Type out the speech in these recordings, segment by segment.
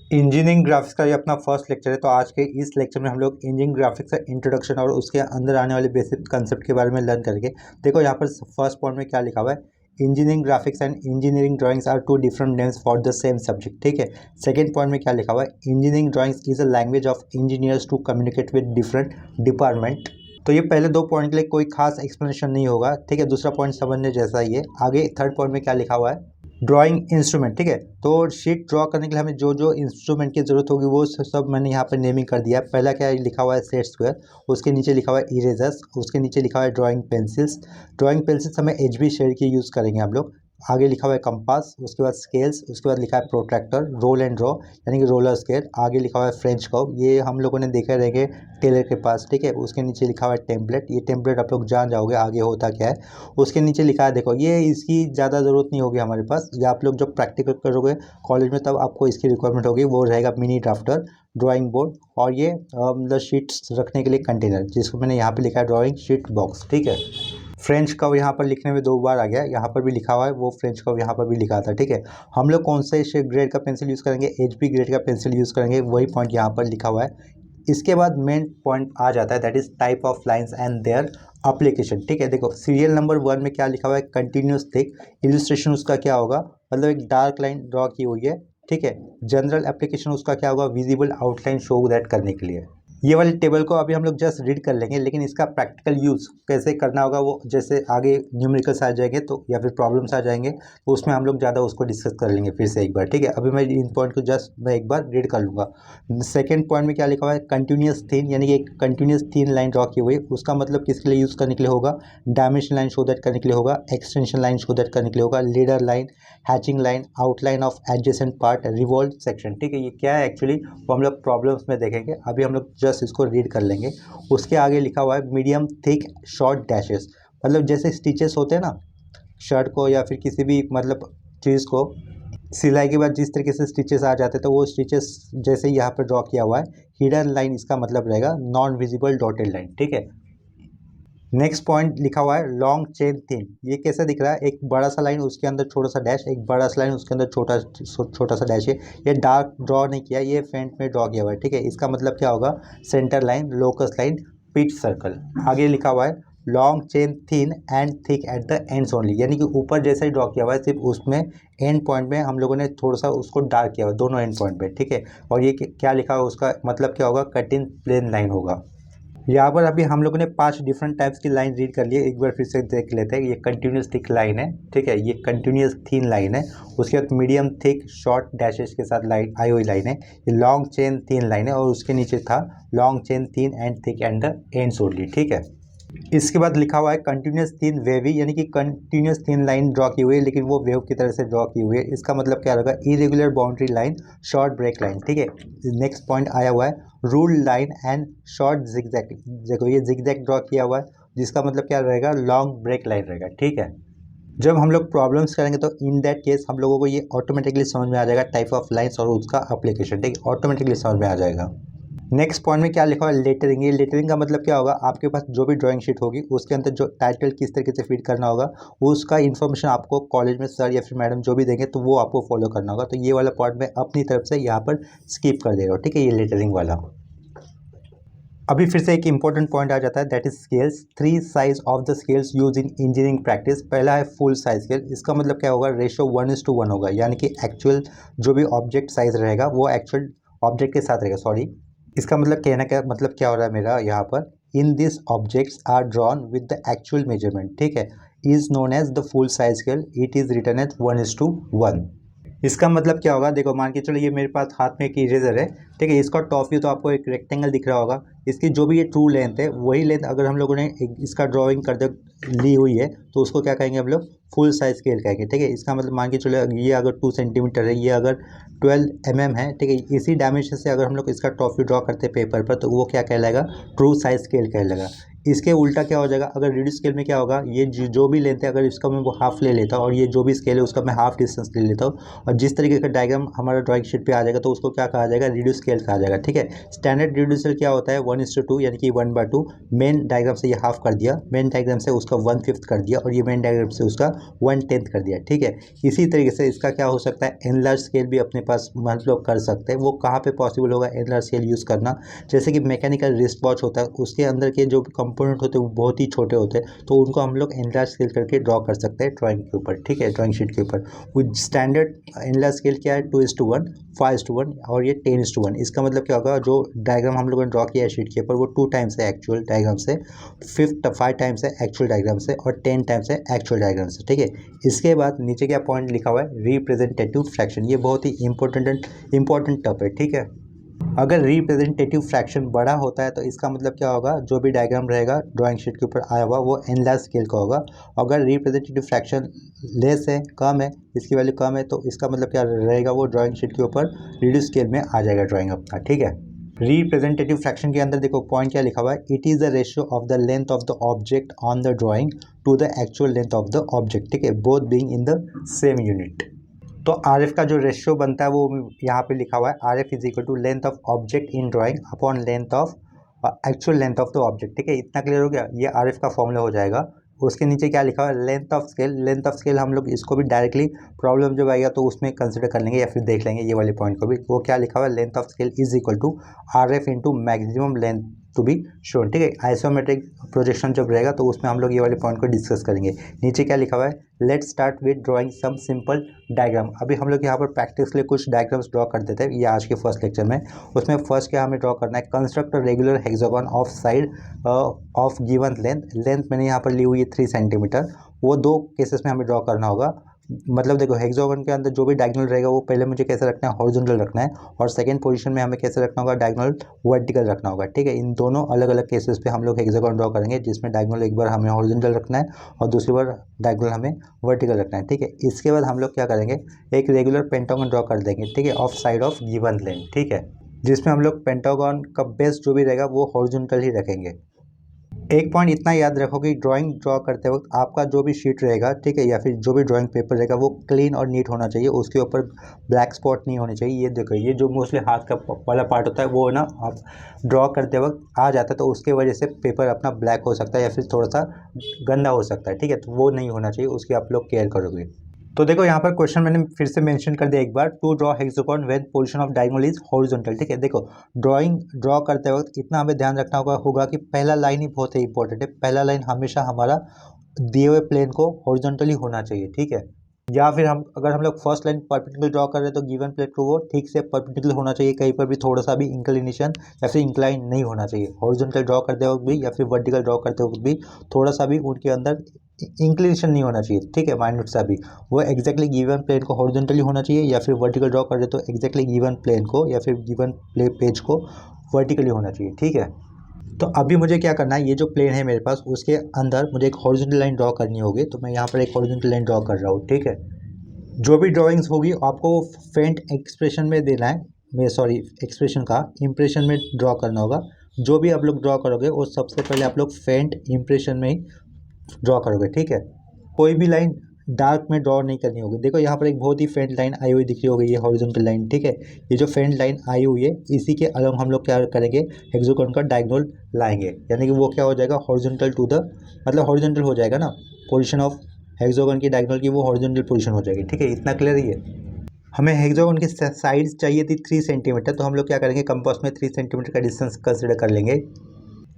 Engineering graphics का ये अपना फर्स्ट लेक्चर है। तो आज के इस लेक्चर में हम लोग इंजीनियरिंग ग्राफिक्स का इंट्रोडक्शन और उसके अंदर आने वाले बेसिक कंसेप्ट के बारे में लर्न करेंगे। देखो यहाँ पर फर्स्ट पॉइंट में क्या लिखा हुआ है, engineering graphics and engineering drawings are two different names for the same subject. ठीक है। सेकंड पॉइंट में क्या लिखा हुआ है, engineering drawings is a language of engineers to communicate with different department. तो ये पहले दो पॉइंट के लिए कोई खास एक्सप्लेनेशन नहीं होगा। ठीक है, दूसरा पॉइंट समझने जैसा ही है। आगे थर्ड पॉइंट में क्या लिखा हुआ है, ड्राइंग इंस्ट्रूमेंट। ठीक है, तो शीट ड्रॉ करने के लिए हमें जो जो इंस्ट्रूमेंट की जरूरत होगी वो सब मैंने यहाँ पर नेमिंग कर दिया है। पहला क्या लिखा हुआ है, सेट स्क्वायर, उसके नीचे लिखा हुआ है इरेजर्स, उसके नीचे लिखा हुआ है ड्राइंग पेंसिल्स। ड्राइंग पेंसिल्स हमें HB शेड की यूज़ करेंगे हम लोग। आगे लिखा हुआ है कंपास, उसके बाद स्केल्स, उसके बाद लिखा है प्रोट्रैक्टर, रोल एंड ड्रॉ यानी कि रोलर स्केल। आगे लिखा हुआ है फ्रेंच कर्व, ये हम लोगों ने देखा रहेंगे टेलर के पास। ठीक है, उसके नीचे लिखा हुआ है टेम्पलेट, ये टेम्पलेट आप लोग जान जाओगे आगे होता क्या है। उसके नीचे लिखा है, देखो ये इसकी ज़्यादा ज़रूरत नहीं होगी हमारे पास, या आप लोग जब प्रैक्टिकल करोगे कॉलेज में तब आपको इसकी रिक्वायरमेंट होगी। वो रहेगा मिनी ड्राफ्टर, ड्राइंग बोर्ड और ये मतलब शीट्स रखने के लिए कंटेनर, जिसको मैंने यहाँ पे लिखा है ड्राइंग शीट बॉक्स। ठीक है, फ्रेंच कर्व यहाँ पर लिखने में 2 बार आ गया, यहाँ पर भी लिखा हुआ है, वो फ्रेंच कर्व यहाँ पर भी लिखा था। ठीक है, हम लोग कौन से ग्रेड का पेंसिल यूज़ करेंगे, HB ग्रेड का पेंसिल यूज़ करेंगे, वही पॉइंट यहाँ पर लिखा हुआ है। इसके बाद मेन पॉइंट आ जाता है, that is type of lines and their application. ठीक है, देखो सीरियल नंबर 1 में क्या लिखा हुआ है, कंटिन्यूस थिक। इलस्ट्रेशन उसका क्या होगा, मतलब एक डार्क लाइन ड्रॉ की हुई है। ठीक है, जनरल एप्लीकेशन उसका क्या होगा, विजिबल आउटलाइन शो दैट करने के लिए। ये वाली टेबल को अभी हम लोग जस्ट रीड कर लेंगे, लेकिन इसका प्रैक्टिकल यूज़ कैसे करना होगा वो जैसे आगे न्यूमेरिकल्स आ जाएंगे तो या फिर प्रॉब्लम्स आ जाएंगे तो उसमें हम लोग ज़्यादा उसको डिस्कस कर लेंगे फिर से एक बार। ठीक है, अभी मैं इन पॉइंट को जस्ट मैं एक बार रीड कर लूँगा। सेकेंड पॉइंट में क्या लिखा हुआ है, कंटिन्यूस थीन यानी कि एक कंटिन्यूस थीन लाइन ड्रॉ की हुई, उसका मतलब किसके लिए यूज़ करने के लिए होगा, डायमेंशन लाइन शो दैट करने के लिए होगा, एक्सटेंशन लाइन शो दैट करने के लिए होगा, leader line, hatching line, outline of adjacent part, revolve section. ठीक है, ये क्या है एक्चुअली वो हम लोग प्रॉब्लम्स में देखेंगे, अभी हम लोग जस्ट इसको रीड कर लेंगे। उसके आगे लिखा हुआ है मीडियम थिक शॉर्ट डैशेस, मतलब जैसे स्टिचेस होते हैं ना शर्ट को या फिर किसी भी मतलब चीज़ को सिलाई के बाद जिस तरीके से स्टिचेस आ जाते हैं तो वो स्टिचेस जैसे यहाँ पर ड्रॉ किया हुआ है। हिडन लाइन इसका मतलब रहेगा नॉन विजिबल डॉटेड लाइन। ठीक है, नेक्स्ट पॉइंट लिखा हुआ है लॉन्ग चेन थिन, ये कैसे दिख रहा है, एक बड़ा सा लाइन उसके अंदर छोटा सा डैश, एक बड़ा सा लाइन उसके अंदर छोटा सा डैश है। ये डार्क ड्रॉ नहीं किया, ये फेंट में ड्रॉ किया हुआ है। ठीक है, इसका मतलब क्या होगा, centre line, locus line, pitch circle. आगे लिखा हुआ है long chain thin and thick at the ends only, यानी कि ऊपर जैसा ही ड्रॉ किया हुआ है, सिर्फ उसमें एंड पॉइंट में हम लोगों ने थोड़ा सा उसको डार्क किया हुआ है, दोनों एंड पॉइंट पे। ठीक है, और ये क्या लिखा हुआ है, उसका मतलब क्या होगा, कट इन प्लेन लाइन होगा। यहाँ पर अभी हम लोगों ने 5 डिफरेंट टाइप्स की लाइन रीड कर ली है, एक बार फिर से देख लेते हैं। ये कंटिन्यूस थिक लाइन है। ठीक है, ये कंटिन्यूस थिन लाइन है। उसके बाद मीडियम थिक शॉर्ट डैशेस के साथ लाइन आई हुई लाइन है। ये लॉन्ग चेन थिन लाइन है और उसके नीचे था long chain thin and thick and the ends only. ठीक है, इसके बाद लिखा हुआ है कंटिन्यूस थिन वेवी, यानी कि कंटिन्यूस थिन लाइन ड्रॉ की हुई है लेकिन वो वेव की तरह से ड्रॉ की हुई है। इसका मतलब क्या होगा, irregular boundary line, short break line. ठीक है, नेक्स्ट पॉइंट आया हुआ है rule line and short zigzag. देखो ये जिगजैग ड्रॉ किया हुआ है, जिसका मतलब क्या रहेगा, लॉन्ग ब्रेक लाइन रहेगा। ठीक है, जब हम लोग प्रॉब्लम्स करेंगे तो इन दैट केस हम लोगों को ये ऑटोमेटिकली समझ में आ जाएगा टाइप ऑफ लाइन्स और उसका एप्लीकेशन। ठीक है, ऑटोमेटिकली समझ में आ जाएगा। नेक्स्ट पॉइंट में क्या लिखा हुआ है, लेटरिंग। ये लेटरिंग का मतलब क्या होगा, आपके पास जो भी ड्राइंग शीट होगी उसके अंदर जो टाइटल किस तरीके से फिट करना होगा उसका इन्फॉर्मेशन आपको कॉलेज में सर या फिर मैडम जो भी देंगे तो वो आपको फॉलो करना होगा। तो ये वाला पॉइंट मैं अपनी तरफ से यहाँ पर स्किप कर दे रहा हूँ। ठीक है, ये लेटरिंग वाला। अभी फिर से एक इंपॉर्टेंट पॉइंट आ जाता है, that is scales. 3 size of the scales use in engineering practice. पहला है फुल साइज स्केल, इसका मतलब क्या होगा, रेशो 1:1 होगा, यानी कि एक्चुअल जो भी ऑब्जेक्ट साइज रहेगा वो एक्चुअल ऑब्जेक्ट के साथ रहेगा। सॉरी, इसका मतलब कहना क्या मतलब क्या हो रहा है मेरा यहाँ पर, in this objects are drawn with the actual measurement. ठीक है, is known as the full size scale, it is written as 1:1। इसका मतलब क्या होगा, देखो मान के चलो ये मेरे पास हाथ में एक इरेजर है। ठीक है, इसका टॉप व्यू तो आपको एक रेक्टेंगल दिख रहा होगा, इसकी जो भी ये ट्रू लेंथ है वही लेंथ अगर हम लोगों ने इसका ड्राइंग कर दे ली हुई है तो उसको क्या कहेंगे हम लोग, फुल साइज स्केल कहेंगे। ठीक है, इसका मतलब मान के चलो ये अगर 2 सेंटीमीटर है, ये अगर 12 mm है। ठीक है, इसी डायमेंशन से अगर हम लोग इसका टॉप व्यू ड्रॉ करते हैं पेपर पर तो वो क्या कहलाएगा, ट्रू साइज स्केल कहलाएगा। इसके उल्टा क्या हो जाएगा, अगर रिड्यूस स्केल में क्या होगा, ये जो भी लेंथ है अगर इसका मैं वो हाफ ले लेता हूँ और ये जो भी स्केल है उसका मैं हाफ डिस्टेंस ले लेता हूँ और जिस तरीके का डायग्राम हमारा ड्राइंग शीट पे आ जाएगा तो उसको क्या कहा जाएगा, रिड्यूस स्केल कहा जाएगा। ठीक है, स्टैंडर्ड रिड्यूसर क्या होता है, 1:2 यानी कि 1/2, मेन डायग्राम से ये हाफ कर दिया, मेन डायग्राम से उसका 1/5 कर दिया और ये मेन डायग्राम से उसका 1/10 कर दिया। ठीक है, इसी तरीके से इसका क्या हो सकता है, एनलार्ज स्केल भी अपने पास मतलब कर सकते हैं। वो कहाँ पे पॉसिबल होगा एनलार्ज स्केल यूज़ करना, जैसे कि मैकेनिकल रिस्ट वॉच होता है, उसके अंदर के जो कंपोनेंट होते हैं वो बहुत ही छोटे होते हैं, तो उनको हम लोग एनलार्ज स्केल करके ड्रॉ कर सकते हैं ड्राइंग के ऊपर। ठीक है, ड्राइंग शीट के ऊपर। वो स्टैंडर्ड एनलार्ज स्केल क्या है, 2:1, 5:1 और ये 10:1। इसका मतलब क्या होगा, जो डायग्राम हम लोगों ने ड्रॉ किया है शीट के ऊपर वो 2 टाइम्स है एक्चुअल डायग्राम से, 5 टाइम्स है एक्चुअल डायग्राम से और 10 टाइम्स है एक्चुअल डायग्राम से। ठीक है, इसके बाद नीचे क्या पॉइंट लिखा हुआ है, रिप्रेजेंटेटिव फ्रैक्शन। ये बहुत ही इंपॉर्टेंट टॉप है। ठीक है, अगर रिप्रेजेंटेटिव फ्रैक्शन बड़ा होता है तो इसका मतलब क्या होगा, जो भी डायग्राम रहेगा ड्राइंग शीट के ऊपर आया हुआ वो एनलार्ज स्केल का होगा। अगर रिप्रेजेंटेटिव फ्रैक्शन लेस है, कम है, इसकी वैल्यू कम है, तो इसका मतलब क्या रहेगा, वो ड्राइंग शीट के ऊपर रिड्यूस स्केल में आ जाएगा ड्राइंग अपना। ठीक है, रिप्रेजेंटेटिव फ्रैक्शन के अंदर देखो पॉइंट क्या लिखा हुआ है, it is the ratio of the length of the object on the drawing to the actual length of the object. ठीक है, both being in the same unit. तो आर एफ का जो रेशियो बनता है वो यहाँ पे लिखा हुआ है, R F is equal to length of object in drawing upon length of actual length of the object. ठीक है, इतना क्लियर हो गया, ये आर एफ का फॉर्मूला हो जाएगा। उसके नीचे क्या लिखा हुआ है, length of scale. Length of scale हम लोग इसको भी डायरेक्टली प्रॉब्लम जब आएगा तो उसमें कंसिडर कर लेंगे या फिर देख लेंगे ये वाले पॉइंट को भी। वो क्या लिखा हुआ है, length of scale is equal to R F into maximum length to be shown. ठीक है, आइसोमेट्रिक प्रोजेक्शन जब रहेगा तो उसमें हम लोग ये वाले पॉइंट को डिस्कस करेंगे। नीचे क्या लिखा हुआ है, let's start with drawing some simple diagram. अभी हम लोग यहाँ पर प्रैक्टिस के लिए कुछ डायग्राम्स ड्रॉ कर देते हैं ये आज के फर्स्ट लेक्चर में। उसमें फर्स्ट क्या हमें ड्रॉ करना है, construct a regular hexagon of side of given length मैंने यहाँ पर ली हुई है 3 सेंटीमीटर। वो 2 केसेस में हमें ड्रॉ करना होगा। मतलब देखो, हेक्सागन के अंदर जो भी डायगोनल रहेगा वो पहले मुझे कैसे रखना है, हॉरिजॉन्टल रखना है, और सेकंड पोजीशन में हमें कैसे रखना होगा, डायगोनल वर्टिकल रखना होगा। ठीक है, इन दोनों अलग अलग केसेस पे हम लोग हेक्सागन ड्रॉ करेंगे, जिसमें डायगोनल एक बार हमें हॉरिजॉन्टल रखना है और दूसरी बार डायगोनल हमें वर्टिकल रखना है। ठीक है, इसके बाद हम लोग क्या करेंगे, एक रेगुलर पेंटागन ड्रॉ कर देंगे। ठीक है, of side of given length. ठीक है, जिसमें हम लोग पेंटागन का बेस जो भी रहेगा वो हॉरिजॉन्टल ही रखेंगे। एक पॉइंट इतना याद रखो कि ड्राइंग ड्रॉ करते वक्त आपका जो भी शीट रहेगा, ठीक है, या फिर जो भी ड्राइंग पेपर रहेगा वो क्लीन और नीट होना चाहिए, उसके ऊपर ब्लैक स्पॉट नहीं होने चाहिए। ये देखो, ये जो मोस्टली हाथ का वाला पार्ट होता है वो ना आप ड्रॉ करते वक्त आ जाता है, तो उसके वजह से पेपर अपना ब्लैक हो सकता है या फिर थोड़ा सा गंदा हो सकता है। ठीक है, तो वो नहीं होना चाहिए, उसकी आप लोग केयर करोगे। तो देखो यहाँ पर क्वेश्चन मैंने फिर से मेंशन कर दिया एक बार, to draw hexagon when position of diagonal is horizontal. ठीक है, देखो ड्राइंग ड्रॉ करते वक्त इतना हमें ध्यान रखना होगा कि पहला लाइन ही बहुत ही इंपॉर्टेंट है। पहला लाइन हमेशा हमारा दिए हुए प्लेन को हॉरिजॉन्टली होना चाहिए। ठीक है, या फिर अगर हम लोग फर्स्ट लाइन परपेंडिकुलर ड्रॉ कर रहे हैं तो गिवन प्लेन को वो ठीक से परपेंडिकुलर होना चाहिए, कहीं पर भी थोड़ा सा भी इंक्लिनेशन या फिर इंक्लाइन नहीं होना चाहिए। हॉरिजॉन्टल ड्रॉ करते वक्त भी या फिर वर्टिकल ड्रॉ करते वक्त भी थोड़ा सा भी उनके अंदर इंक्लिनेशन नहीं होना चाहिए। ठीक है, माइन्यूट सा भी, वो एक्जैक्टली गिवन प्लेन को हॉरिजॉन्टली होना चाहिए, या फिर वर्टिकल ड्रॉ कर रहे तो एक्जैक्टली गिवन प्लेन को या फिर गिवन पेज को वर्टिकली होना चाहिए। ठीक है, तो अभी मुझे क्या करना है, ये जो प्लेन है मेरे पास उसके अंदर मुझे एक हॉरिजॉन्टल लाइन ड्रॉ करनी होगी, तो मैं यहाँ पर एक हॉरिजॉन्टल लाइन ड्रॉ कर रहा हूँ। ठीक है, जो भी ड्राइंग्स होगी आपको फेंट एक्सप्रेशन में देना है, एक्सप्रेशन का इंप्रेशन में ड्रॉ करना होगा। जो भी आप लोग ड्रॉ करोगे वो सबसे पहले आप लोग फेंट इंप्रेशन में ही ड्रॉ करोगे। ठीक है, कोई भी लाइन डार्क में ड्रॉ नहीं करनी होगी। देखो यहाँ पर एक बहुत ही फेंट लाइन आई हुई दिख रही होगी, ये हॉरिजॉन्टल लाइन। ठीक है, ये जो फेंट लाइन आई हुई है इसी के अलग हम लोग क्या करेंगे, हेक्सागन का डायगोनल लाएंगे, यानी कि वो क्या हो जाएगा, हॉरिजॉन्टल टू द, मतलब हॉरिजॉन्टल हो जाएगा ना, पोजीशन ऑफ हेक्सागन की डायगोनल की वो हॉरिजॉन्टल पोजीशन हो जाएगी। ठीक है, इतना क्लियर ही है। हमें हेक्सागन की साइड्स चाहिए थी 3 सेंटीमीटर, तो हम लोग क्या करेंगे, कंपास में 3 सेंटीमीटर का डिस्टेंस कंसिडर कर लेंगे।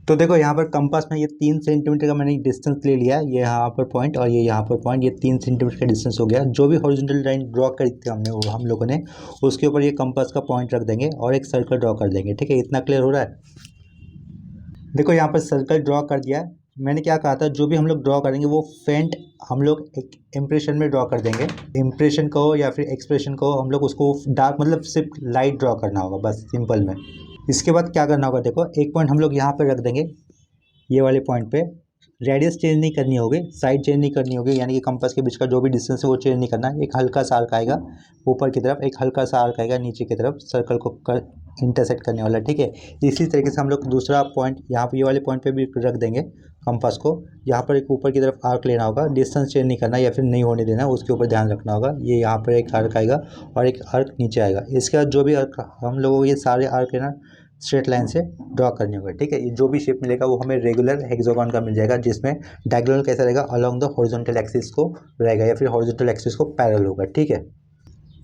तो देखो यहाँ पर कंपास में ये 3 सेंटीमीटर का मैंने डिस्टेंस ले लिया, ये यहाँ पर पॉइंट और ये यहाँ पर पॉइंट, ये 3 सेंटीमीटर का डिस्टेंस हो गया। जो भी हॉरिजॉन्टल लाइन ड्रॉ करी थी हम लोगों ने, उसके ऊपर ये कंपास का पॉइंट रख देंगे और एक सर्कल ड्रॉ कर देंगे। ठीक है, इतना क्लियर हो रहा है। देखो यहाँ पर सर्कल ड्रॉ कर दिया। मैंने क्या कहा था, जो भी हम लोग ड्रॉ करेंगे वो फेंट हम लोग एक इम्प्रेशन में ड्रॉ कर देंगे। इम्प्रेशन को या फिर एक्सप्रेशन को हम लोग उसको डार्क, मतलब सिर्फ लाइट ड्रॉ करना होगा बस, सिंपल में। इसके बाद क्या करना होगा, देखो एक पॉइंट हम लोग यहाँ पर रख देंगे, ये वाले पॉइंट पे रेडियस चेंज नहीं करनी होगी, साइड चेंज नहीं करनी होगी, यानी कि कंपास के बीच का जो भी डिस्टेंस है वो चेंज नहीं करना है। एक हल्का सा आर्क आएगा ऊपर की तरफ, एक हल्का सा आर्क आएगा नीचे की तरफ, सर्कल को इंटरसेक्ट करने वाला। ठीक है, इसी तरीके से हम लोग दूसरा पॉइंट यहाँ पे ये वाले पॉइंट पे भी रख देंगे कंपास को। यहाँ पर एक ऊपर की तरफ आर्क लेना होगा, डिस्टेंस चेंज नहीं करना या फिर नहीं होने देना, उसके ऊपर ध्यान रखना होगा। ये यहाँ पर एक आर्क आएगा और एक आर्क नीचे आएगा। इसके बाद जो भी आर्क हम लोगों को, ये सारे आर्क है ना स्ट्रेट लाइन से ड्रॉ करनी होगी। ठीक है, ये जो भी शेप मिलेगा वो हमें रेगुलर हेक्सागोन का मिल जाएगा, जिसमें डायगोनल कैसा रहेगा, अलोंग द हॉरिजॉन्टल एक्सिस को रहेगा या फिर हॉरिजॉन्टल एक्सिस को पैरेलल होगा। ठीक है,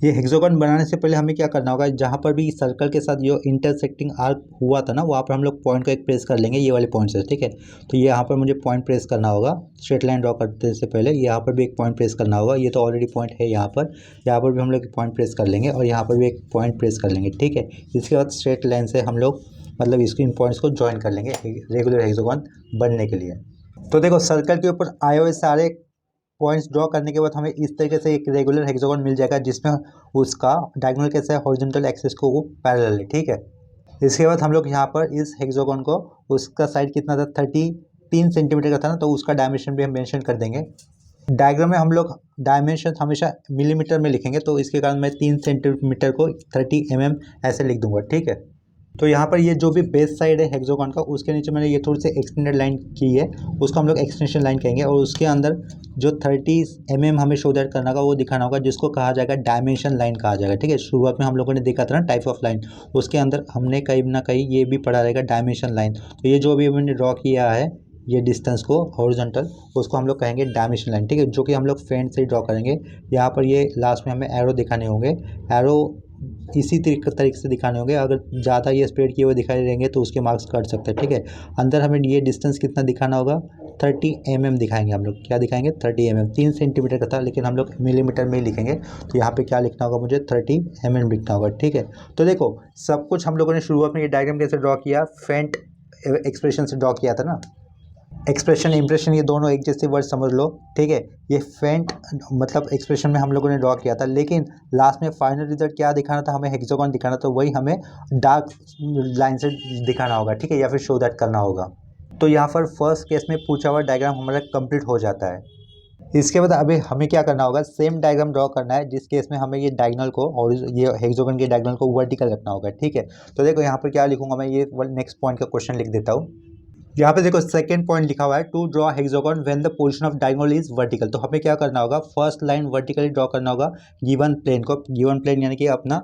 ये हेक्सागोन बनाने से पहले हमें क्या करना होगा, जहाँ पर भी सर्कल के साथ जो इंटरसेक्टिंग आर्क हुआ था ना, वहाँ पर हम लोग पॉइंट को एक प्रेस कर लेंगे, ये वाले पॉइंट से। ठीक है, तो ये यहाँ पर मुझे पॉइंट प्रेस करना होगा स्ट्रेट लाइन ड्रॉ करने से पहले। यहाँ पर भी एक पॉइंट प्रेस करना होगा, ये तो ऑलरेडी पॉइंट है यहाँ पर भी हम लोग पॉइंट प्रेस कर लेंगे और यहाँ पर भी एक पॉइंट प्रेस कर लेंगे। ठीक है, इसके बाद स्ट्रेट लाइन से हम लोग मतलब इसके इन पॉइंट्स को ज्वाइन कर लेंगे रेगुलर हेक्सागोन बनने के लिए। तो देखो, सर्कल के ऊपर आए हुए सारे पॉइंट्स ड्रॉ करने के बाद हमें इस तरीके से एक रेगुलर हेक्सागोन मिल जाएगा, जिसमें उसका डायगोनल कैसा है, हॉरिजॉन्टल एक्सिस को वो पैरेलल है। ठीक है, इसके बाद हम लोग यहाँ पर इस हेक्सागोन को, उसका साइड कितना था, 33 सेंटीमीटर का था ना, तो उसका डायमेंशन भी हम मेंशन कर देंगे। डायग्राम में हम लोग डायमेंशन हमेशा मिलीमीटर में लिखेंगे, तो इसके कारण मैं 3 सेंटीमीटर को 30 mm ऐसे लिख दूंगा। ठीक है, तो यहाँ पर ये जो भी बेस साइड है हेक्सागोन का, उसके नीचे मैंने ये थोड़ी सी एक्सटेंडेड लाइन की है, उसको हम लोग एक्सटेंशन लाइन कहेंगे। और उसके अंदर जो 30 mm हमें शो दैट करना होगा, वो दिखाना होगा, जिसको कहा जाएगा डायमेंशन लाइन कहा जाएगा। ठीक है, शुरुआत में हम लोगों ने देखा था ना टाइप ऑफ लाइन, उसके अंदर हमने कहीं ना कहीं ये भी पढ़ा रहेगा डायमेंशन लाइन। तो ये जो भी मैंने ड्रॉ किया है ये डिस्टेंस को हॉरिजॉन्टल, उसको हम लोग कहेंगे डायमेंशन लाइन। ठीक है, जो कि हम लोग फ्रंट से ड्रॉ करेंगे। यहाँ पर ये लास्ट में हमें एरो दिखाने होंगे, एरो इसी तरीके से दिखाने होंगे। अगर ज़्यादा ये स्प्रेड किए हुए दिखाई देंगे तो उसके मार्क्स कट सकते हैं। ठीक है, अंदर हमें ये डिस्टेंस कितना दिखाना होगा, 30 mm दिखाएंगे हम लोग। क्या दिखाएंगे, 30 mm। 3 सेंटीमीटर का था, लेकिन हम लोग मिलीमीटर में ही लिखेंगे। तो यहाँ पे क्या लिखना होगा, मुझे 30 mm लिखना होगा। ठीक है, तो देखो सब कुछ हम लोगों ने शुरुआत में ये डायग्राम कैसे ड्रॉ किया, फेंट एक्सप्रेशन से ड्रॉ किया था ना। एक्सप्रेशन इंप्रेशन ये दोनों एक जैसे वर्ड समझ लो। ठीक है, ये फेंट मतलब एक्सप्रेशन में हम लोगों ने ड्रॉ किया था, लेकिन लास्ट में फाइनल रिजल्ट क्या दिखाना था, हमें हेक्सागोन दिखाना, तो वही हमें डार्क लाइन से दिखाना होगा। ठीक है, या फिर शो दैट करना होगा। तो यहाँ पर फर्स्ट केस में पूछा हुआ डायग्राम हमारा कंप्लीट हो जाता है। इसके बाद अभी हमें क्या करना होगा, सेम डायग्राम ड्रॉ करना है, जिस केस में हमें ये डायगोनल को और ये हेक्सागोन के डायगोनल को वर्टिकल रखना होगा। ठीक है, तो देखो यहाँ पर क्या लिखूंगा मैं, ये नेक्स्ट पॉइंट का क्वेश्चन लिख देता हूँ। यहाँ पे देखो सेकंड पॉइंट लिखा हुआ है, to draw hexagon when the position of diagonal is vertical. तो हमें क्या करना होगा, फर्स्ट लाइन वर्टिकली ड्रॉ करना होगा गिवन प्लेन को। गिवन प्लेन यानी कि अपना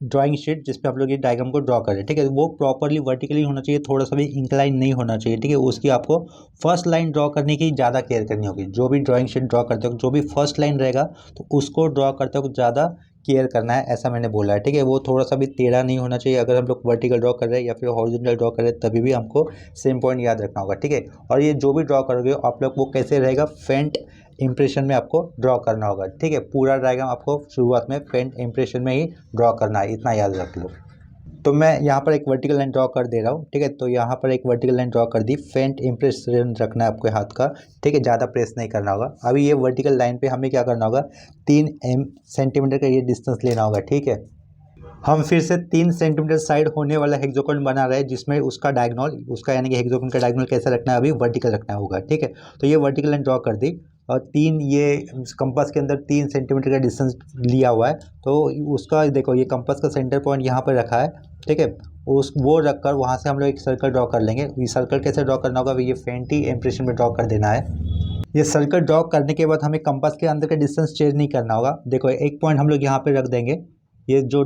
ड्राइंग शीट जिस पे आप लोग ये डायग्राम को ड्रॉ करें। ठीक है, वो प्रॉपरली वर्टिकली होना चाहिए, थोड़ा सा भी इंक्लाइन नहीं होना चाहिए। ठीक है, उसकी आपको फर्स्ट लाइन ड्रॉ करने की ज़्यादा केयर करनी होगी। जो भी ड्राइंग शीट ड्रॉ करते हो, जो भी फर्स्ट लाइन रहेगा, तो उसको ड्रॉ करते हो ज़्यादा केयर करना है, ऐसा मैंने बोला है। ठीक है, वो थोड़ा सा भी टेढ़ा नहीं होना चाहिए। अगर हम लोग वर्टिकल ड्रॉ कर रहे हैं या फिर हॉरिजॉन्टल ड्रॉ कर रहे हैं, तभी भी हमको सेम पॉइंट याद रखना होगा। ठीक है, और ये जो भी ड्रॉ करोगे आप लोग, वो कैसे रहेगा, फेंट इंप्रेशन में आपको ड्रॉ करना होगा। ठीक है, पूरा डायग्राम आपको शुरुआत में फेंट इंप्रेशन में ही ड्रॉ करना है, इतना याद रख लो। तो मैं यहाँ पर एक वर्टिकल लाइन ड्रॉ कर दे रहा हूँ। ठीक है, तो यहाँ पर एक वर्टिकल लाइन ड्रॉ कर दी, फेंट इंप्रेशन रखना है आपके हाथ का। ठीक है, ज़्यादा प्रेस नहीं करना होगा। अभी ये वर्टिकल लाइन पे हमें क्या करना होगा, 3 सेंटीमीटर का ये डिस्टेंस लेना होगा। ठीक है, हम फिर से 3 सेंटीमीटर साइड होने वाला हेक्सागोन बना रहे हैं, जिसमें उसका डायगोनल, उसका यानी कि हेक्सागोन का डायगोनल कैसा रखना है, अभी वर्टिकल रखना होगा। ठीक है, तो ये वर्टिकल लाइन ड्रॉ कर दी और 3 ये कंपास के अंदर 3 सेंटीमीटर का डिस्टेंस लिया हुआ है। तो उसका देखो, ये कंपास का सेंटर पॉइंट यहाँ पर रखा है। ठीक है, वो रखकर वहाँ से हम लोग एक सर्कल ड्रॉ कर लेंगे। ये सर्कल कैसे ड्रॉ करना होगा, ये फेंटी इंप्रेशन में ड्रॉ कर देना है। ये सर्कल ड्रॉ करने के बाद हमें कंपास के अंदर का डिस्टेंस चेंज नहीं करना होगा। देखो एक पॉइंट हम लोग यहाँ पे रख देंगे, ये जो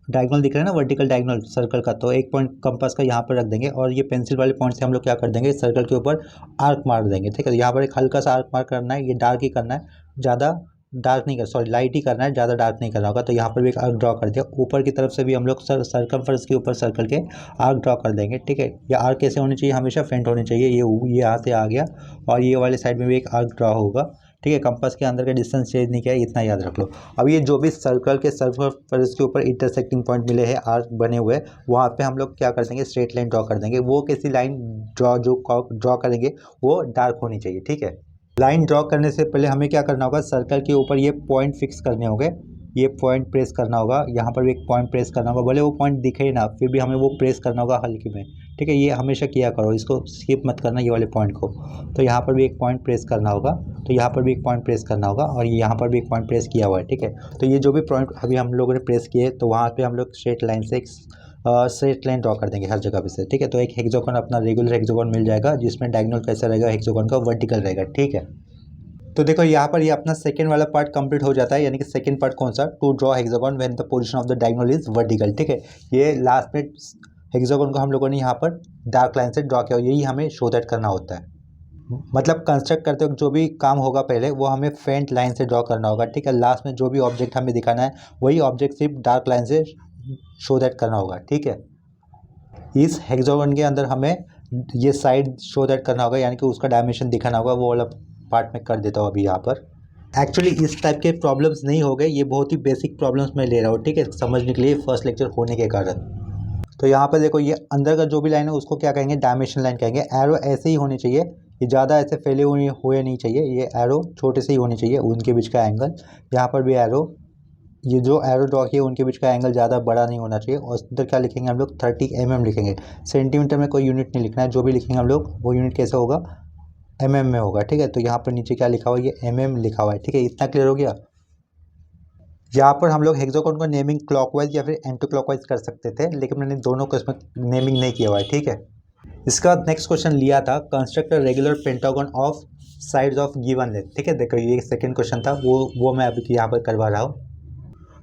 डायगोनल दिख रहा है ना, वर्टिकल डायगोनल सर्कल का, तो एक पॉइंट कंपास का यहाँ पर रख देंगे। और ये पेंसिल वाले पॉइंट से हम लोग क्या कर देंगे, सर्कल के ऊपर आर्क मार देंगे। ठीक है, यहाँ पर एक हल्का सा आर्क मार्क करना है, ये डार्क ही करना है, ज़्यादा डार्क नहीं कर, सॉरी लाइट ही करना है, ज़्यादा डार्क नहीं करना होगा। तो यहाँ पर भी एक आर्क ड्रॉ कर दिया। ऊपर की तरफ से भी हम लोग सर्कमफरेंस के ऊपर सर्कल के आर्क ड्रॉ कर देंगे। ठीक है, ये आर्क कैसे होनी चाहिए, हमेशा फेंट होनी चाहिए। ये यहाँ से आ गया और ये वाले साइड में भी एक आर्क ड्रॉ होगा। ठीक है, कंपास के अंदर का डिस्टेंस चेंज नहीं किया, इतना याद रख लो। अब ये जो भी सर्कल के सर्कमफरेंस के ऊपर इंटरसेक्टिंग पॉइंट मिले हैं, आर्क बने हुए, वहाँ पे हम लोग क्या कर देंगे, स्ट्रेट लाइन ड्रॉ कर देंगे। वो कैसी लाइन जो ड्रॉ करेंगे वो डार्क होनी चाहिए। ठीक है, लाइन ड्रॉ करने से पहले हमें क्या करना होगा, सर्कल के ऊपर ये पॉइंट फिक्स करने होंगे। ये पॉइंट प्रेस करना होगा, यहाँ पर भी एक पॉइंट प्रेस करना होगा, भले वो पॉइंट दिखे ना, फिर भी हमें वो प्रेस करना होगा हल्के में। ठीक है, ये हमेशा किया करो, इसको स्किप मत करना ये वाले पॉइंट को। तो यहाँ पर भी एक पॉइंट प्रेस करना होगा, तो यहाँ पर भी एक पॉइंट प्रेस करना होगा, और यहाँ पर भी एक पॉइंट प्रेस किया हुआ है। ठीक है, तो ये जो भी पॉइंट अभी हम लोगों ने प्रेस किए, तो वहाँ पर हम लोग स्ट्रेट लाइन से स्ट्रेट लाइन ड्रॉ कर देंगे हर जगह पे से। ठीक है, तो एक हेक्सागोन अपना रेगुलर हेक्सागोन मिल जाएगा, जिसमें डायगोनल कैसा रहेगा, हेक्सागोन का वर्टिकल रहेगा। ठीक है, तो देखो यहाँ पर ये अपना सेकंड वाला पार्ट कंप्लीट हो जाता है। यानी कि सेकंड पार्ट कौन सा, to draw hexagon when the position of the diagonal is vertical. ठीक है, ये लास्ट में हेक्सागोन को हम लोगों ने यहाँ पर डार्क लाइन से ड्रॉ किया, यही हमें शो दैट करना होता है। मतलब कंस्ट्रक्ट करते वक्त जो भी काम होगा पहले वो हमें फेंट लाइन से ड्रॉ करना होगा, ठीक है। लास्ट में जो भी ऑब्जेक्ट हमें दिखाना है वही ऑब्जेक्ट सिर्फ डार्क लाइन से शो दैट करना होगा, ठीक है। इस हेक्सागोन के अंदर हमें ये साइड शो दैट करना होगा, यानी कि उसका डायमेंशन दिखाना होगा, वो वाला पार्ट में कर देता हूँ अभी यहाँ पर। एक्चुअली इस टाइप के प्रॉब्लम्स नहीं हो गए, ये बहुत ही बेसिक प्रॉब्लम्स मैं ले रहा हूँ, ठीक है, समझने के लिए फर्स्ट लेक्चर होने के कारण। तो यहाँ पर देखो, ये अंदर का जो भी लाइन है उसको क्या कहेंगे, डायमेंशन लाइन कहेंगे। एरो ऐसे ही होनी चाहिए, ये ज़्यादा ऐसे फैले हुए नहीं चाहिए, ये एरो छोटे से ही होने चाहिए, उनके बीच का एंगल। यहाँ पर भी एरो, ये जो एरो ड्रॉ किए उनके बीच का एंगल ज़्यादा बड़ा नहीं होना चाहिए। और उधर क्या लिखेंगे हम लोग, 30 mm लिखेंगे। सेंटीमीटर में कोई यूनिट नहीं लिखना है, जो भी लिखेंगे हम लोग वो यूनिट कैसे होगा, mm में होगा, ठीक है। तो यहाँ पर नीचे क्या लिखा हुआ है, ये mm लिखा हुआ है, ठीक है। इतना क्लियर हो गया। यहाँ पर हम लोग हेक्सागोन को नेमिंग क्लॉकवाइज या फिर एंटी क्लॉकवाइज कर सकते थे, लेकिन मैंने दोनों को इसमें नेमिंग नहीं किया हुआ है, ठीक है। इसका नेक्स्ट क्वेश्चन लिया था, construct a regular pentagon of sides of given length, ठीक है। देखो ये सेकंड क्वेश्चन था, वो मैं अभी यहाँ पर करवा रहा हूँ।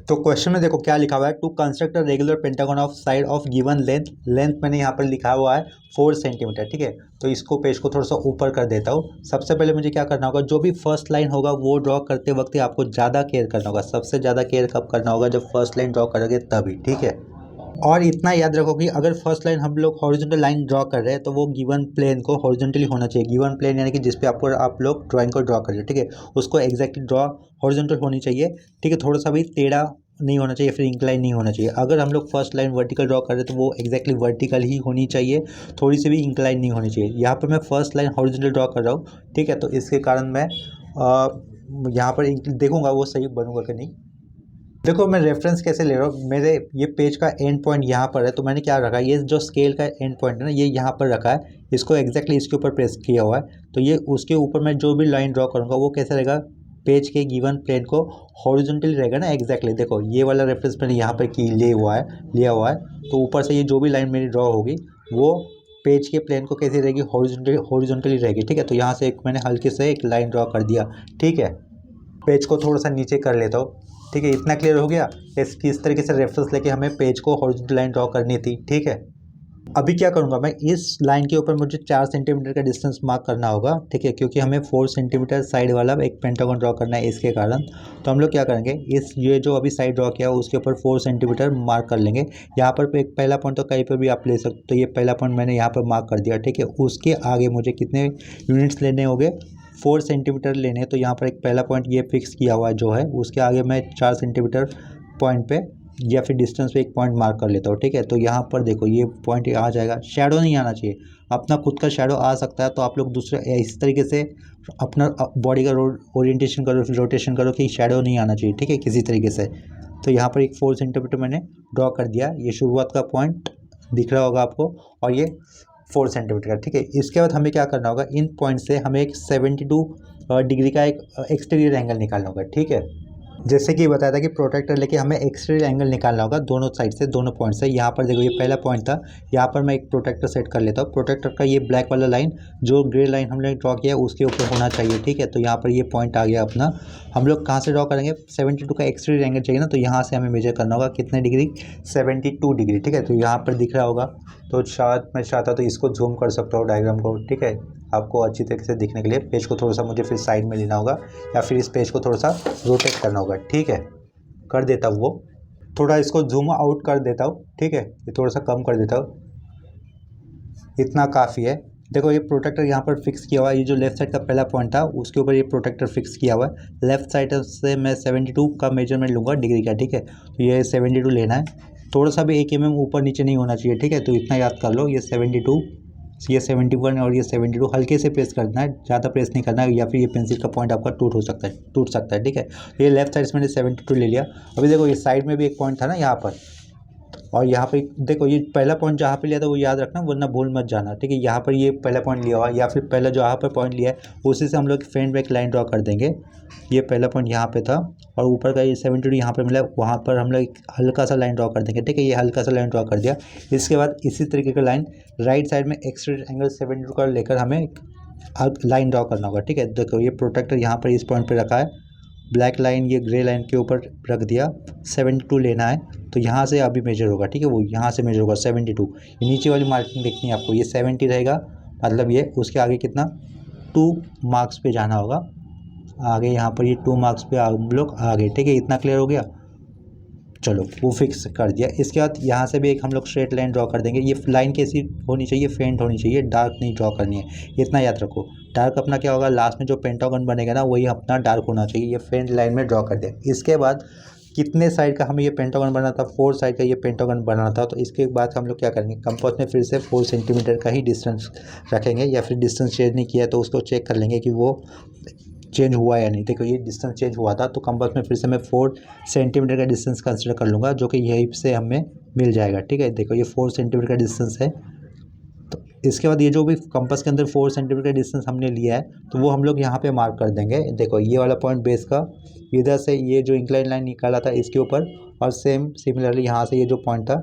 तो क्वेश्चन में देखो क्या लिखा हुआ है, to construct a regular pentagon of side of given length. Length मैंने यहाँ पर लिखा हुआ है 4 सेंटीमीटर, ठीक है। तो इसको पेज को थोड़ा सा ऊपर कर देता हूँ। सबसे पहले मुझे क्या करना होगा, जो भी फर्स्ट लाइन होगा वो ड्रॉ करते वक्त ही आपको ज़्यादा केयर करना होगा। सबसे ज़्यादा केयर कब करना होगा, जब फर्स्ट लाइन ड्रॉ करोगे तभी, ठीक है। और इतना याद रखो कि अगर फर्स्ट लाइन हम लोग हॉरिजॉन्टल लाइन ड्रॉ कर रहे हैं तो वो गिवन प्लेन को हॉरिजॉन्टली होना चाहिए। गिवन प्लेन यानी कि जिस पे आपको आप लोग ड्राइंग को ड्रॉ कर रहे हो, ठीक है, उसको एग्जैक्टली ड्रॉ हॉरिजॉन्टल होनी चाहिए, ठीक है। थोड़ा सा भी टेढ़ा नहीं होना चाहिए, फिर इंक्लाइन नहीं होना चाहिए। अगर हम लोग फर्स्ट लाइन वर्टिकल ड्रॉ कर रहे हैं तो वो एग्जैक्टली वर्टिकल ही होनी चाहिए, थोड़ी सी भी इंक्लाइन नहीं होनी चाहिए। यहाँ पर मैं फर्स्ट लाइन हॉरिजॉन्टल ड्रॉ कर रहा हूँ, ठीक है। तो इसके कारण मैं यहाँ पर देखूँगा वो सही बनूंगा कि नहीं। देखो मैं रेफरेंस कैसे ले रहा हूँ, मेरे ये पेज का एंड पॉइंट यहाँ पर है, तो मैंने क्या रखा है, ये जो स्केल का एंड पॉइंट है ना, ये यहाँ पर रखा है, इसको एग्जैक्टली इसके ऊपर प्रेस किया हुआ है। तो ये उसके ऊपर मैं जो भी लाइन ड्रॉ करूँगा वो कैसे रहेगा, पेज के गिवन प्लेन को हॉरिजॉन्टली रहेगा ना, एग्जैक्टली। देखो ये वाला रेफरेंस मैंने यहाँ पर लिया हुआ है। तो ऊपर से ये जो भी लाइन मेरी ड्रॉ होगी वो पेज के प्लेन को कैसे रहेगी, हॉरिजॉन्टली रहेगी, ठीक है। तो यहाँ से एक मैंने हल्के से एक लाइन ड्रॉ कर दिया, ठीक है। पेज को थोड़ा सा नीचे कर लेता हूँ, ठीक है। इतना क्लियर हो गया किस तरीके से रेफरेंस लेके हमें पेज को हॉरिजॉन्टल लाइन ड्रॉ करनी थी, ठीक है। अभी क्या करूँगा मैं, इस लाइन के ऊपर मुझे 4 सेंटीमीटर का डिस्टेंस मार्क करना होगा, ठीक है, क्योंकि हमें 4 सेंटीमीटर साइड वाला एक पेंटागन ड्रॉ करना है इसके कारण। तो हम लोग क्या करेंगे, ये जो अभी साइड ड्रॉ किया उसके ऊपर 4 सेंटीमीटर मार्क कर लेंगे। यहाँ पर एक पहला पॉइंट तो कहीं पर भी आप ले सकते हो, तो ये पहला पॉइंट मैंने यहाँ पर मार्क कर दिया, ठीक है। उसके आगे मुझे कितने यूनिट्स लेने होंगे, 4 सेंटीमीटर लेने हैं। तो यहाँ पर एक पहला पॉइंट ये फिक्स किया हुआ है जो है, उसके आगे मैं 4 सेंटीमीटर पॉइंट पे या फिर डिस्टेंस पे एक पॉइंट मार्क कर लेता हूँ, ठीक है। तो यहाँ पर देखो ये पॉइंट आ जाएगा, शैडो नहीं आना चाहिए, अपना खुद का शैडो आ सकता है। तो आप लोग दूसरे इस तरीके से अपना बॉडी का ओरिएंटेशन करो, रोटेशन करो कि शैडो नहीं आना चाहिए, ठीक है, किसी तरीके से। तो यहाँ पर एक 4 सेंटीमीटर मैंने ड्रॉ कर दिया, ये शुरुआत का पॉइंट दिख रहा होगा आपको, और ये 4 सेंटीमीटर का, ठीक है। इसके बाद हमें क्या करना होगा, इन पॉइंट से हमें एक 72 डिग्री का एक एक्सटीरियर एंगल निकालना होगा, ठीक है। जैसे कि बताया था कि प्रोटेक्टर लेके हमें एक्सटीरियर एंगल निकालना होगा दोनों साइड से, दोनों पॉइंट से। यहाँ पर देखो ये पहला पॉइंट था, यहाँ पर मैं एक प्रोटेक्टर सेट कर लेता हूँ। प्रोटेक्टर का ये ब्लैक वाला लाइन जो ग्रे लाइन हमने ड्रॉ किया है उसके ऊपर होना चाहिए, ठीक है। तो यहाँ पर ये पॉइंट आ गया अपना। हम लोग कहाँ से ड्रॉ करेंगे, 72 का एक्सटीरियर एंगल चाहिए ना, तो यहाँ से हमें मेजर करना होगा कितने डिग्री, 72 डिग्री, ठीक है। तो यहाँ पर दिख रहा होगा, तो शायद मैं चाहता तो इसको जूम कर सकता हूँ डायग्राम को, ठीक है, आपको अच्छी तरीके से दिखने के लिए। पेज को थोड़ा सा मुझे फिर साइड में लेना होगा या फिर इस पेज को थोड़ा सा रोटेट करना होगा, ठीक है। कर देता हूँ वो, थोड़ा इसको जूम आउट कर देता हूँ, ठीक है, ये थोड़ा सा कम कर देता हूँ, इतना काफ़ी है। देखो ये प्रोटेक्टर यहाँ पर फिक्स किया हुआ है, ये जो लेफ्ट साइड का पहला पॉइंट था उसके ऊपर ये प्रोटेक्टर फिक्स किया हुआ है। लेफ्ट साइड से मैं 72 का मेजरमेंट लूँगा डिग्री का, ठीक है। तो ये 72 लेना है, थोड़ा सा भी 1 mm ऊपर नीचे नहीं होना चाहिए, ठीक है। तो इतना याद कर लो, ये 72, ये 71 और ये 72 हल्के से प्रेस करना है, ज़्यादा प्रेस नहीं करना है, या फिर ये पेंसिल का पॉइंट आपका टूट सकता है, ठीक है। ये लेफ्ट साइड से मैंने 72 ले लिया। अभी देखो ये साइड में भी एक पॉइंट था ना यहाँ पर, और यहाँ पे देखो ये पहला पॉइंट जहाँ पे लिया था वो याद रखना, वरना भूल मत जाना, ठीक है। यहाँ पर ये पहला पॉइंट लिया हुआ, या फिर पहला जो यहाँ पर पॉइंट लिया है उसी से हम लोग फ्रंट में एक लाइन ड्रॉ कर देंगे। ये पहला पॉइंट यहाँ पे था और ऊपर का ये 72 यहाँ पर मिला, वहाँ पर हम लोग हल्का सा लाइन ड्रॉ कर देंगे, ठीक है। ये हल्का सा लाइन ड्रॉ कर दिया। इसके बाद इसी तरीके का लाइन राइट साइड में एक्सटीरियर एंगल 72 का लेकर हमें लाइन ड्रॉ करना होगा, ठीक है। देखो ये प्रोटेक्टर यहाँ पर इस पॉइंट पर रखा है ब्लैक लाइन ये ग्रे लाइन के ऊपर रख दिया, 72 लेना है तो यहाँ से अभी मेजर होगा, ठीक है, वो यहाँ से मेजर होगा 72। ये नीचे वाली मार्किंग देखनी है आपको, ये 70 रहेगा, मतलब ये उसके आगे कितना 2 मार्क्स पे जाना होगा आगे, यहाँ पर ये 2 मार्क्स पे हम लोग आगे, ठीक है, इतना क्लियर हो गया। चलो वो फिक्स कर दिया। इसके बाद यहाँ से भी एक हम लोग स्ट्रेट लाइन ड्रॉ कर देंगे। ये लाइन कैसी होनी चाहिए, फेंट होनी चाहिए, डार्क नहीं ड्रॉ करनी है, इतना याद रखो। डार्क अपना क्या होगा, लास्ट में जो पेंटागन बनेगा ना वही अपना डार्क होना चाहिए। ये फेंट लाइन में ड्रॉ कर दिया। इसके बाद कितने साइड का हमें ये पेंटागन बनाना था, 4 साइड का ये पेंटागन बनाना था। तो इसके बाद हम लोग क्या करेंगे, कंपास में फिर से 4 सेंटीमीटर का ही डिस्टेंस रखेंगे, या फिर डिस्टेंस चेंज नहीं किया तो उसको चेक कर लेंगे कि वो चेंज हुआ या नहीं। देखो ये डिस्टेंस चेंज हुआ था, तो कंपास में फिर से मैं 4 सेंटीमीटर का डिस्टेंस कंसिडर कर लूँगा, जो कि यहीं से हमें मिल जाएगा, ठीक है। देखो ये 4 सेंटीमीटर का डिस्टेंस है। तो इसके बाद ये जो भी कंपास के अंदर 4 सेंटीमीटर का डिस्टेंस हमने लिया है, तो वो हम लोग यहाँ पे मार्क कर देंगे। देखो ये वाला पॉइंट बेस का, इधर से ये जो इंक्लाइन लाइन निकाला था इसके ऊपर, और सिमिलरली यहाँ से ये जो पॉइंट था,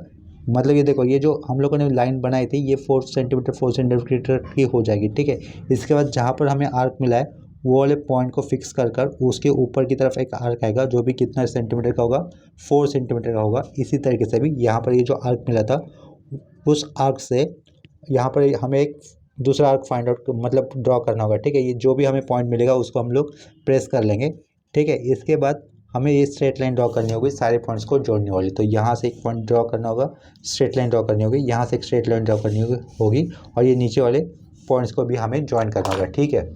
मतलब ये देखो ये जो हम लोगों ने लाइन बनाई थी ये 4 सेंटीमीटर की हो जाएगी, ठीक है। इसके बाद जहाँ पर हमें आर्क मिला है वो वाले पॉइंट को फिक्स कर कर उसके ऊपर की तरफ एक आर्क आएगा, जो भी कितना सेंटीमीटर का होगा, 4 सेंटीमीटर का होगा। इसी तरीके से भी यहाँ पर ये जो आर्क मिला था उस आर्क से यहाँ पर हमें एक दूसरा आर्क फाइंड आउट मतलब ड्रॉ करना होगा, ठीक है। ये जो भी हमें पॉइंट मिलेगा उसको हम लोग प्रेस कर लेंगे, ठीक है। इसके बाद हमें ये स्ट्रेट लाइन ड्रॉ करनी होगी सारे पॉइंट्स को जोड़ने वाली। तो यहाँ से एक पॉइंट ड्रॉ करना होगा, स्ट्रेट लाइन ड्रॉ करनी होगी, यहाँ से एक स्ट्रेट लाइन ड्रॉ करनी होगी, और ये नीचे वाले पॉइंट्स को भी हमें ज्वाइन करना होगा, ठीक है।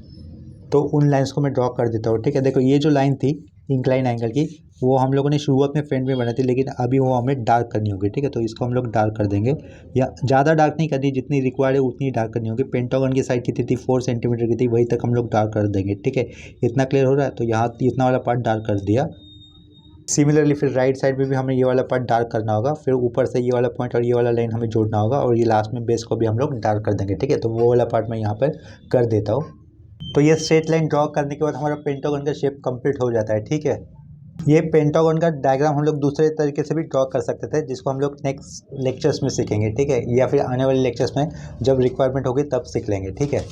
तो उन लाइंस को मैं ड्रॉ कर देता हूँ, ठीक है। देखो ये जो लाइन थी इंक्लाइन एंगल की, वो हम लोगों ने शुरुआत में फ्रंट में बनाई थी, लेकिन अभी वो हमें डार्क करनी होगी, ठीक है। तो इसको हम लोग डार्क कर देंगे, या ज़्यादा डार्क नहीं करनी, जितनी रिक्वायर्ड है उतनी डार्क करनी होगी। पेंटागन की साइड कितनी थी, 4 सेंटीमीटर की थी, वहीं तक हम लोग डार्क कर देंगे, ठीक है। इतना क्लियर हो रहा है। तो यहाँ इतना वाला पार्ट डार्क कर दिया। सिमिलरली फिर राइट साइड में भी हमें ये वाला पार्ट डार्क करना होगा, फिर ऊपर से ये वाला पॉइंट और ये वाला लाइन हमें जोड़ना होगा, और ये लास्ट में बेस को भी हम लोग डार्क कर देंगे, ठीक है। तो वो वाला पार्ट मैं यहाँ पर कर देता हूँ। तो ये स्ट्रेट लाइन ड्रॉ करने के बाद हमारा पेंटागन का शेप कंप्लीट हो जाता है, ठीक है। ये पेंटागन का डायग्राम हम लोग दूसरे तरीके से भी ड्रॉ कर सकते थे, जिसको हम लोग नेक्स्ट लेक्चर्स में सीखेंगे, ठीक है, या फिर आने वाले लेक्चर्स में जब रिक्वायरमेंट होगी तब सीख लेंगे, ठीक है।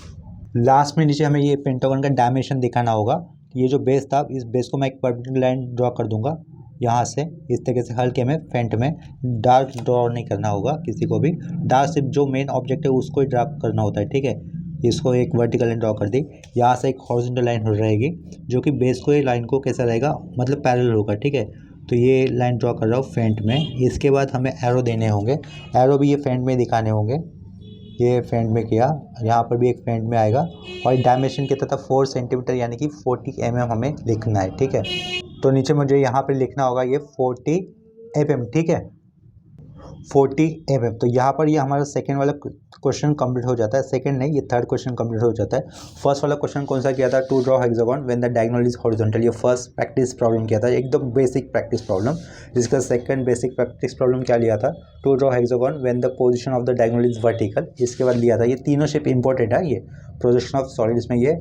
लास्ट में नीचे हमें ये पेंटागन का डायमेंशन दिखाना होगा। ये जो बेस था, इस बेस को मैं एक परपेंडिकुलर लाइन ड्रॉ कर दूंगा यहाँ से, इस तरीके से हल्के में फ्रंट में। डार्क ड्रॉ नहीं करना होगा किसी को भी, डार्क सिर्फ जो मेन ऑब्जेक्ट है उसको ही ड्रॉ करना होता है, ठीक है। इसको एक वर्टिकल लाइन ड्रॉ कर दी, यहाँ से एक हॉरिजॉन्टल लाइन हो रहेगी, जो कि बेस को ये लाइन को कैसा रहेगा, मतलब पैरेलल होगा, ठीक है। तो ये लाइन ड्रॉ कर रहा हूँ फ्रंट में। इसके बाद हमें एरो देने होंगे, एरो भी ये फ्रंट में दिखाने होंगे। ये फ्रंट में किया, यहाँ पर भी एक फ्रंट में आएगा, और डायमेंशन कितना था 4 सेंटीमीटर, यानी कि 40 mm हमें लिखना है, ठीक है। तो नीचे मुझे यहाँ पर लिखना होगा ये 40 mm, ठीक है, 40 mm। तो यहाँ पर ये हमारा सेकेंड वाला क्वेश्चन कंप्लीट हो जाता है। सेकंड नहीं, ये थर्ड क्वेश्चन कंप्लीट हो जाता है। फर्स्ट वाला क्वेश्चन कौन सा किया था, to draw hexagon when the diagonal is horizontal. ये फर्स्ट प्रैक्टिस प्रॉब्लम किया था, एकदम बेसिक प्रैक्टिस प्रॉब्लम। जिसका सेकंड बेसिक प्रैक्टिस प्रॉब्लम क्या लिया था, to draw hexagon when the position of the diagonal is vertical. इसके बाद लिया था, ये तीनों शेप इंपॉर्टेंट है, ये प्रोजेक्शन ऑफ सॉलिड, इसमें ये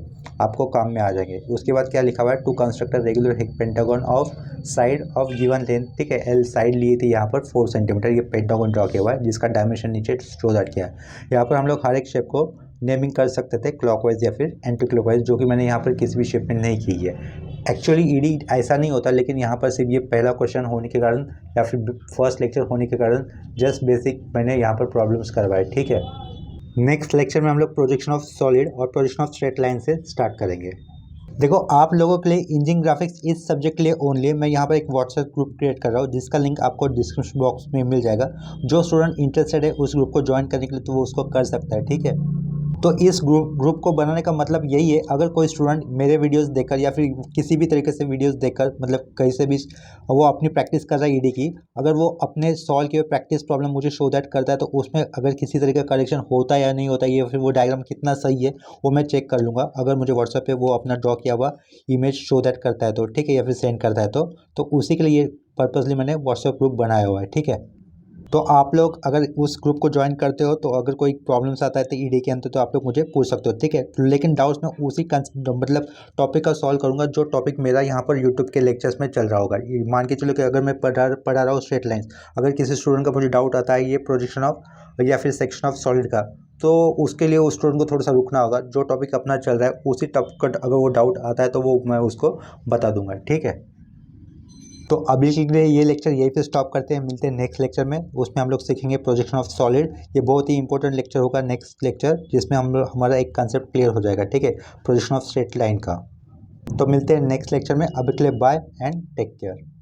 आपको काम में आ जाएंगे। उसके बाद क्या लिखा हुआ है, to construct a regular pentagon of side of given length, ठीक है। एल साइड लिए थे यहाँ पर 4 सेंटीमीटर, ये पेंटागन ड्रॉ किया हुआ है, जिसका डायमेंशन नीचे शो दैट किया है। यहाँ पर हम लोग हर एक शेप को नेमिंग कर सकते थे क्लॉकवाइज या फिर एंटी क्लॉकवाइज, जो कि मैंने यहाँ पर किसी भी शेप में नहीं की है। एक्चुअली ईडी ऐसा नहीं होता, लेकिन यहाँ पर सिर्फ ये पहला क्वेश्चन होने के कारण या फिर फर्स्ट लेक्चर होने के कारण जस्ट बेसिक मैंने यहाँ पर प्रॉब्लम्स करवाए, ठीक है। नेक्स्ट लेक्चर में हम लोग प्रोजेक्शन ऑफ सॉलिड और प्रोजेक्शन ऑफ स्ट्रेट लाइन से स्टार्ट करेंगे। देखो आप लोगों के लिए इंजीनियरिंग ग्राफिक्स इस सब्जेक्ट के लिए ओनली मैं यहाँ पर एक व्हाट्सएप ग्रुप क्रिएट कर रहा हूँ, जिसका लिंक आपको डिस्क्रिप्शन बॉक्स में मिल जाएगा। जो स्टूडेंट इंटरेस्टेड है उस ग्रुप को ज्वाइन करने के लिए तो वो उसको कर सकता है, ठीक है। तो इस ग्रुप को बनाने का मतलब यही है, अगर कोई स्टूडेंट मेरे वीडियोस देखकर या फिर किसी भी तरीके से वीडियोस देखकर, मतलब कहीं से भी वो अपनी प्रैक्टिस कर रहा है ईडी की, अगर वो अपने सॉल्व किए प्रैक्टिस प्रॉब्लम मुझे शो दैट करता है, तो उसमें अगर किसी तरीके का करेक्शन होता है या नहीं होता है, या फिर वो डायग्राम कितना सही है वो मैं चेक कर लूँगा। अगर मुझे व्हाट्सएप पे वो अपना ड्रॉ किया हुआ इमेज शो दैट करता है तो ठीक है, या फिर सेंड करता है तो उसी के लिए ये पर्पसली मैंने व्हाट्सएप ग्रुप बनाया हुआ है, ठीक है। तो आप लोग अगर उस ग्रुप को ज्वाइन करते हो तो अगर कोई प्रॉब्लम्स आता है तो ईडी के अंदर तो आप लोग मुझे पूछ सकते हो, ठीक है। लेकिन डाउट्स में उसी मतलब टॉपिक का सॉल्व करूंगा जो टॉपिक मेरा यहाँ पर यूट्यूब के लेक्चर्स में चल रहा होगा। मान के चलो कि अगर मैं पढ़ा रहा हूँ स्ट्रेट लाइन्स, अगर किसी स्टूडेंट का मुझे डाउट आता है ये प्रोजेक्शन ऑफ या फिर सेक्शन ऑफ सॉलिड का, तो उसके लिए उस स्टूडेंट को थोड़ा सा रुकना होगा। जो टॉपिक अपना चल रहा है उसी टॉपिक का अगर वो डाउट आता है तो वो मैं उसको बता दूंगा, ठीक है। तो अभी के लिए ये लेक्चर यहीं पे स्टॉप करते हैं, मिलते हैं नेक्स्ट लेक्चर में। उसमें हम लोग सीखेंगे प्रोजेक्शन ऑफ सॉलिड। ये बहुत ही इंपॉर्टेंट लेक्चर होगा नेक्स्ट लेक्चर, जिसमें हमारा एक कंसेप्ट क्लियर हो जाएगा, ठीक है, प्रोजेक्शन ऑफ स्ट्रेट लाइन का। तो मिलते हैं नेक्स्ट लेक्चर में। अभी के लिए बाय एंड टेक केयर।